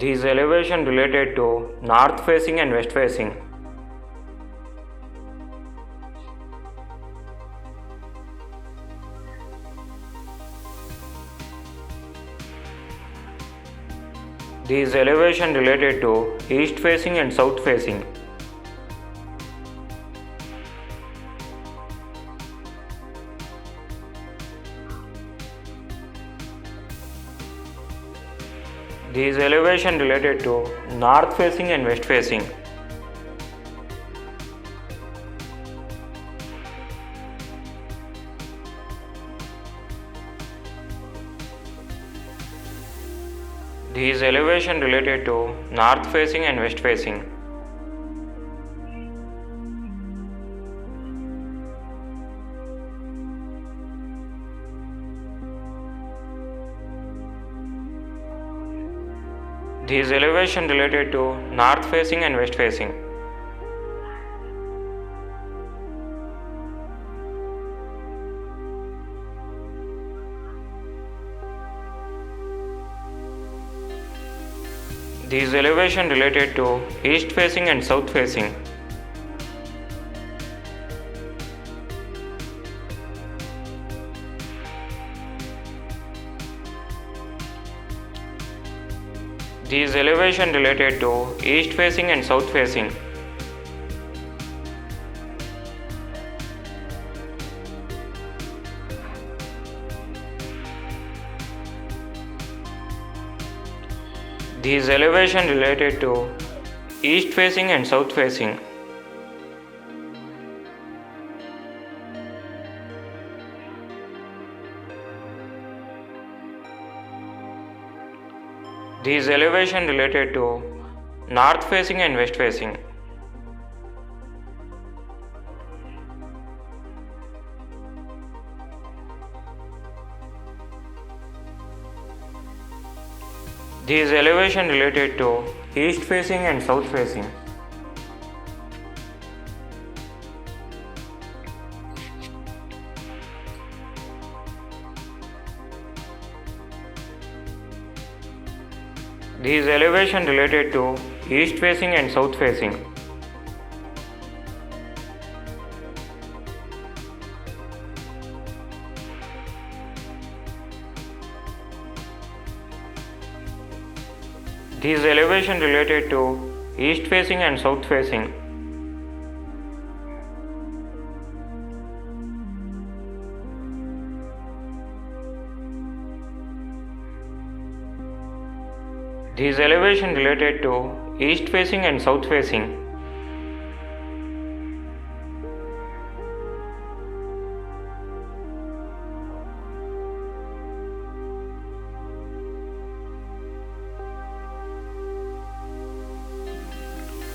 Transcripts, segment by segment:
These elevation related to north facing and west facing. These elevation related to east facing and south facing. These elevation related to north facing and west facing. These elevation related to north facing and west facing. These elevation related to north facing and west facing. These elevation related to east facing and south facing. These elevation related to east facing and south facing. These elevation related to east facing and south facing. These elevation related to north facing and west facing. These elevation related to east facing and south facing. These elevation related to east facing and south facing. These elevation related to east facing and south facing. These elevation related to east facing and south facing.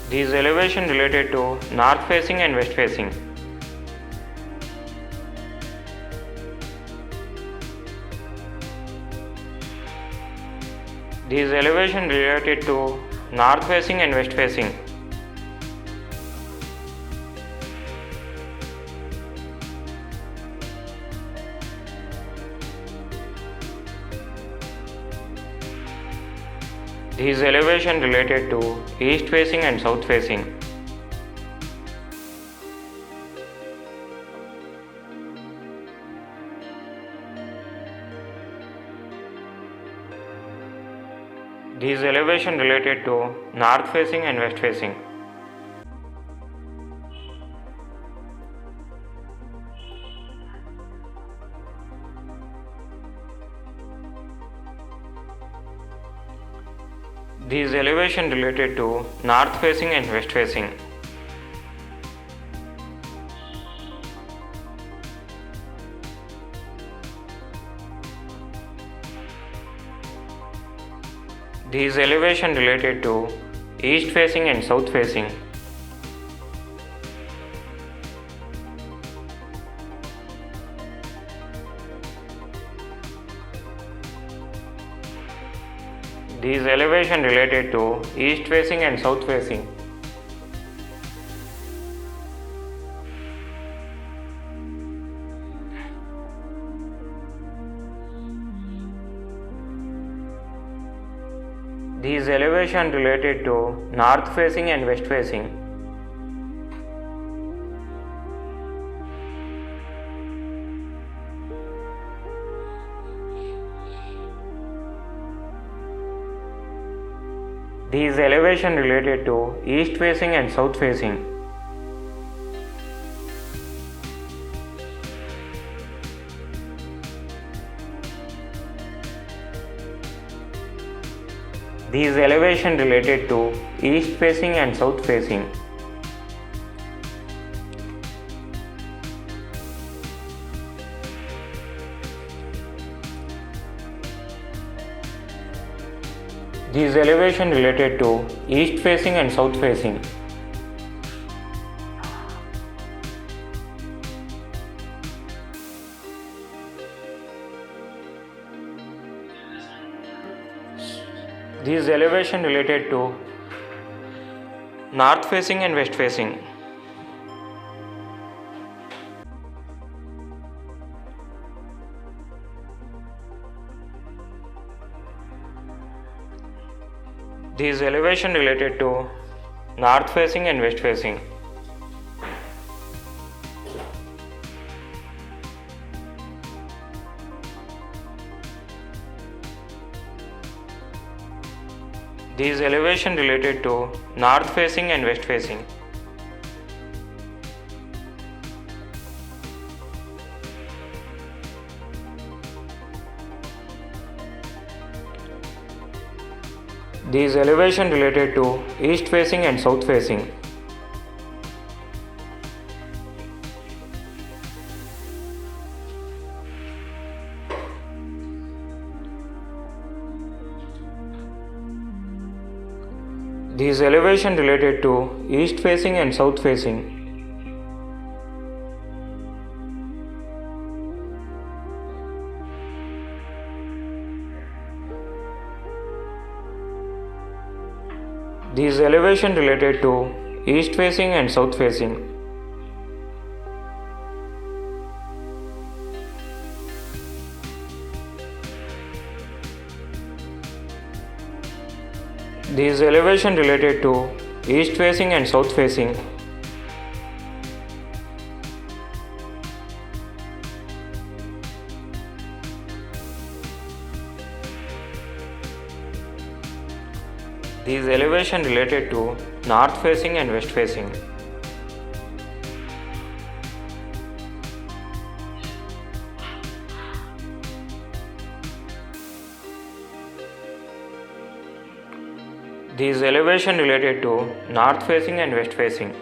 These elevation related to north facing and west facing. These elevation related to north facing and west facing. These elevation related to east facing and south facing. These elevation related to north facing and west facing. These elevation related to north facing and west facing. These elevation related to east facing and south facing. These elevation related to east facing and south facing. These elevation related to north facing and west facing. These elevation related to east facing and south facing. These elevation related to east facing and south facing. These elevation related to east facing and south facing. These elevation related to north facing and west facing. These elevation related to north facing and west facing. These elevation related to north facing and west facing. These elevation related to east facing and south facing. These elevation related to east facing and south facing. These elevation related to east facing and south facing. These elevation related to east facing and south facing. These elevation related to north facing and west facing. These elevation related to north facing and west facing.